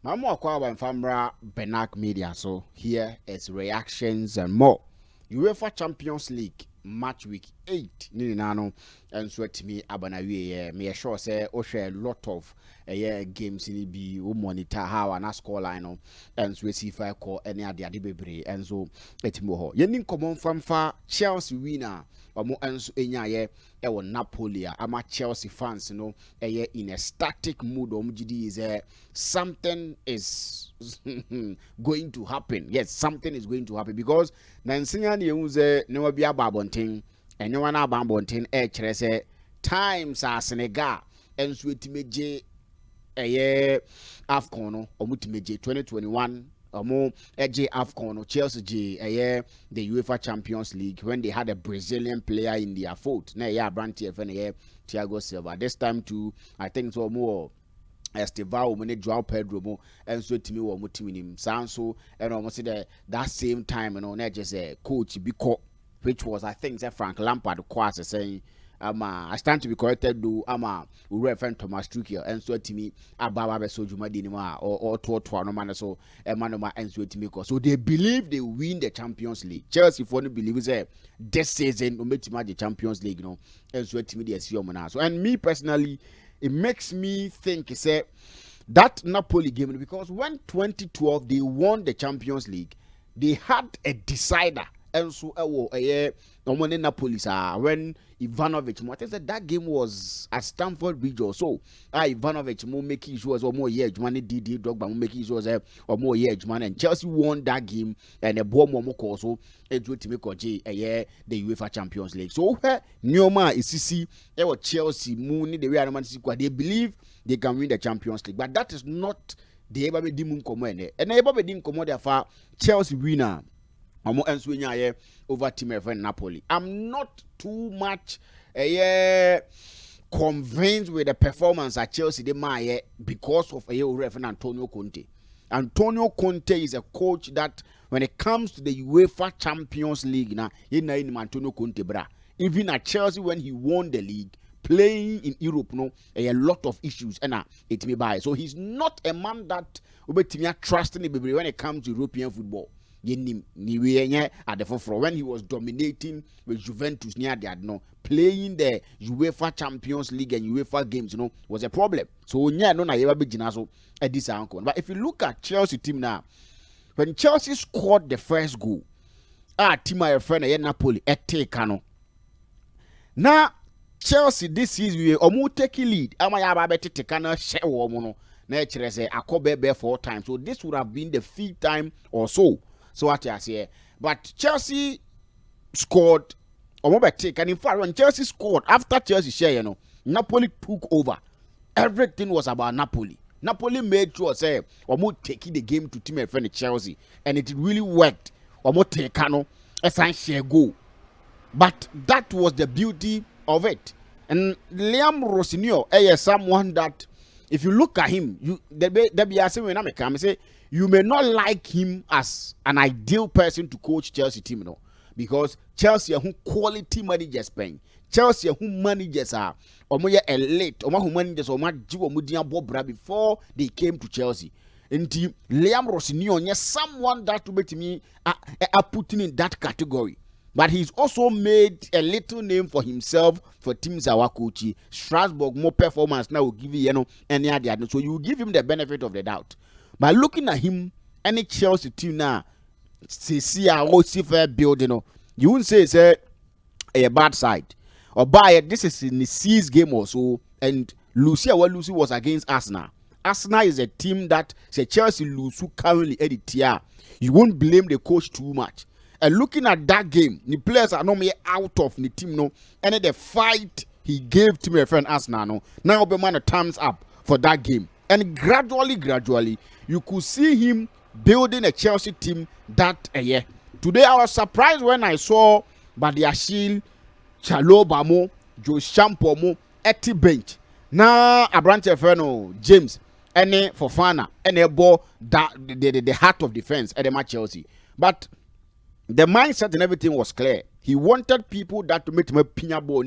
Mamo Akwa and Fambra Benak Media. So here is reactions and more. UEFA Champions League match week 8 Ninano and so to me Abanawi me sure say o share a lot of games in be monitor how and score line and so see if I call any other bebre and so etimo yenin common from far Chelsea winner omo enso enyaye e wo Napoli ama Chelsea fans in a static mood omgidi is something is going to happen. Yes, something is going to happen because Nansinya ne use ne wa bia babonten enye wa na babonten kire say times are Senegal enso etimeje AFCON no omutimeje 2021 AJ AFCON Chelsea G the UEFA Champions League when they had a Brazilian player in their fold. Na brand TFN Thiago Silva. This time too, I think so more Estevao mene Joao Pedro mo and so timi wo mutimi nim sanso and almost that same time na just a coach Biko, which was I think Frank Lampard kwase saying I stand to be corrected do we reference Thomas Tuchel and so timi ababa be so juma di ma or to no man so manoma and so timi so they believe they win the Champions League. Chelsea for no believe say this season no metima the Champions League and so timi dey see na so and me personally it makes me think say that Napoli game because when 2012 they won the Champions League they had a decider and so Napoli when Ivanovic I think that game was at Stamford Bridge or so Ivanovic more making sure or more money did Drogba making sure or more man and Chelsea won that game and a bomb more so it would make the UEFA Champions League so Neoma is see Chelsea Mooney the Real Madrid they believe they can win the Champions League but that is not the ever be dimun command and ever be dim command for Chelsea winner over team friend Napoli. I'm not too much convinced with the performance at Chelsea because of referee Antonio Conte. Antonio Conte is a coach that when it comes to the UEFA Champions League Antonio Conte bra. Even at Chelsea when he won the league playing in Europe a lot of issues and it may buy. So he's not a man that trusting when it comes to European football. At the forefront when he was dominating with Juventus near the playing the UEFA Champions League and UEFA games was a problem. So but if you look at Chelsea team now, when Chelsea scored the first goal, team my friend Napoli take now Chelsea this season we almost take lead. Say 4 times. So this would have been the 5th time or so. So what I say, but Chelsea scored and in fact when Chelsea scored after Chelsea share Napoli took over. Everything was about Napoli. Napoli made sure say taking the game to team friend Chelsea and it really worked. Take a share goal. But that was the beauty of it. And Liam Rosenior is someone that if you look at him, you may not like him as an ideal person to coach Chelsea team, because Chelsea who quality managers paying. Chelsea who managers are elite, who managers before they came to Chelsea. And Liam Rosenior, someone that to make me putting in that category. But he's also made a little name for himself for teams Awakuchi. Strasbourg more performance now will give you any idea. So you give him the benefit of the doubt. By looking at him, any Chelsea team now, see how fair building, you won't say it's a bad side. Or by it, this is in the C's game or so, and Lucy was against Arsenal. Arsenal is a team that say Chelsea lose currently edit. You won't blame the coach too much. And looking at that game, the players are normally out of the team, and the fight he gave to my friend Arsenal, now be man a thumbs up for that game. And gradually, you could see him building a Chelsea team that year. Today, I was surprised when I saw Badiashile, Chalobah, Joe Champo, Eti bench. Now, a branch of James, any Fofana, any ball that the heart of defense at the match Chelsea. But the mindset and everything was clear. He wanted people that to make him a pinya ball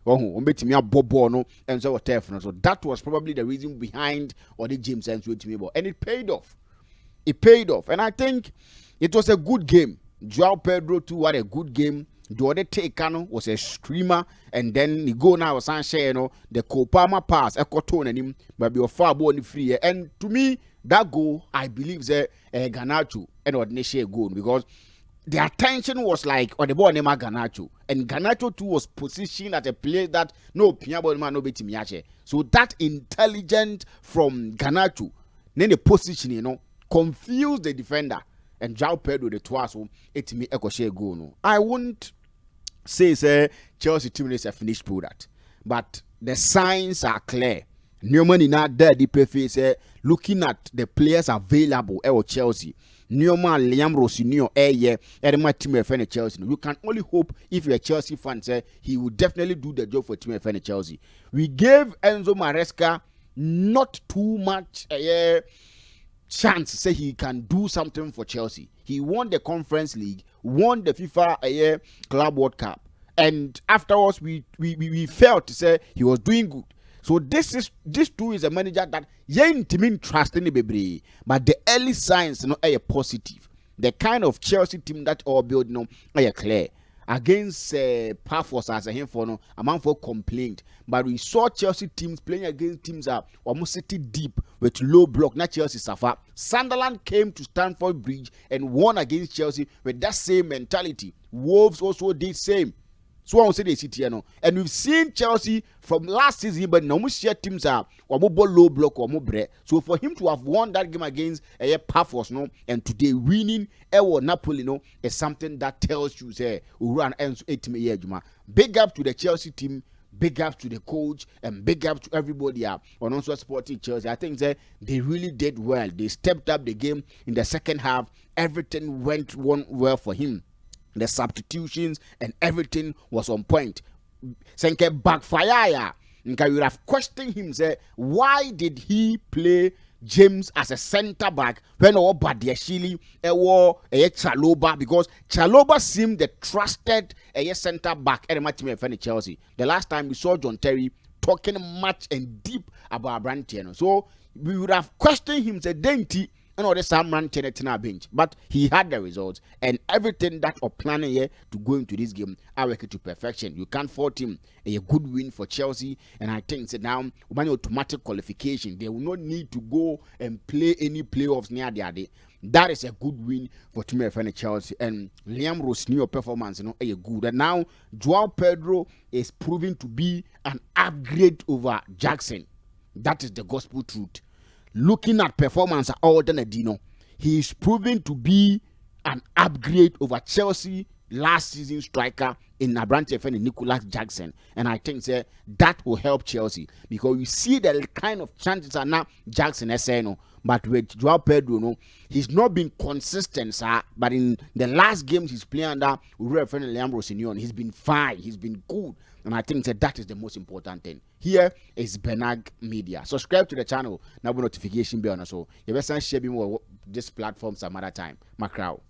Oh, betimi abobo no and so whatever. So that was probably the reason behind or the James and with me, and it paid off. It paid off, and I think it was a good game. Joao Pedro too had a good game. The other take was a screamer, and then he go now was the Kopama pass, a cotton and him, but be far born free. And to me, that goal I believe is a Garnacho and ordinary goal because the attention was like on the ball named Garnacho, and Garnacho too was positioned at a place that no Piabo man no betimiache. So that intelligent from Garnacho, then the position confused the defender. And Joao Pedro the twice it me echo share goal no. I wouldn't say Chelsea team is a finished product, but the signs are clear. Newman in that there the say looking at the players available at Chelsea. Newman Liam Rosenior and my team of Chelsea. You can only hope if you're a Chelsea fan say he will definitely do the job for team of Chelsea. We gave Enzo Maresca not too much chance say he can do something for Chelsea. He won the Conference League, won the FIFA Club World Cup, and afterwards we felt to say he was doing good. So this too is a manager that you trust in the baby, but the early signs are positive. The kind of Chelsea team that all build are clear. Against Pafos as a him for no amount for complaint, but we saw Chelsea teams playing against teams that almost sitting deep with low block. Not Chelsea suffer. Sunderland came to Stamford Bridge and won against Chelsea with that same mentality. Wolves also did same. So I will say they sit here now, and we've seen Chelsea from last season, but now we share teams are or low block or more bread. So for him to have won that game against Pafos, and today winning Napoli, is something that tells you say run ends 8 years. Big up to the Chelsea team, big up to the coach, and big up to everybody on also supporting Chelsea. I think they really did well. They stepped up the game in the second half. Everything went well for him. The substitutions and everything was on point. Senke backfire. You would have questioned him, say, why did he play James as a center back when all Badiashile or Chaloba? Because Chaloba seemed the trusted center back at the match in Chelsea. The last time we saw John Terry talking much and deep about Brantiano. So we would have questioned him, say, Dainty. And all the Sam ran Tenetina bench, but he had the results and everything that are planning here to go into this game are working to perfection. You can't fault him. A good win for Chelsea, and I think now when automatic qualification, they will not need to go and play any playoffs near the other. That is a good win for Team FN Chelsea, and Liam Rosenior performance, a good. And now Joao Pedro is proving to be an upgrade over Jackson. That is the gospel truth. Looking at performance at all Dino, he is proving to be an upgrade over Chelsea last season striker in Abrante and Nicholas Jackson. And I think that will help Chelsea because you see the kind of chances are now Jackson SNO. But with Joao Pedro, he's not been consistent, sir. But in the last games he's playing under friend Liam Rosenior, he's been fine, he's been good. And I think that is the most important thing. Here is Benag Media. Subscribe to the channel. Now notification bell. So you better share more this platform some other time. Macau.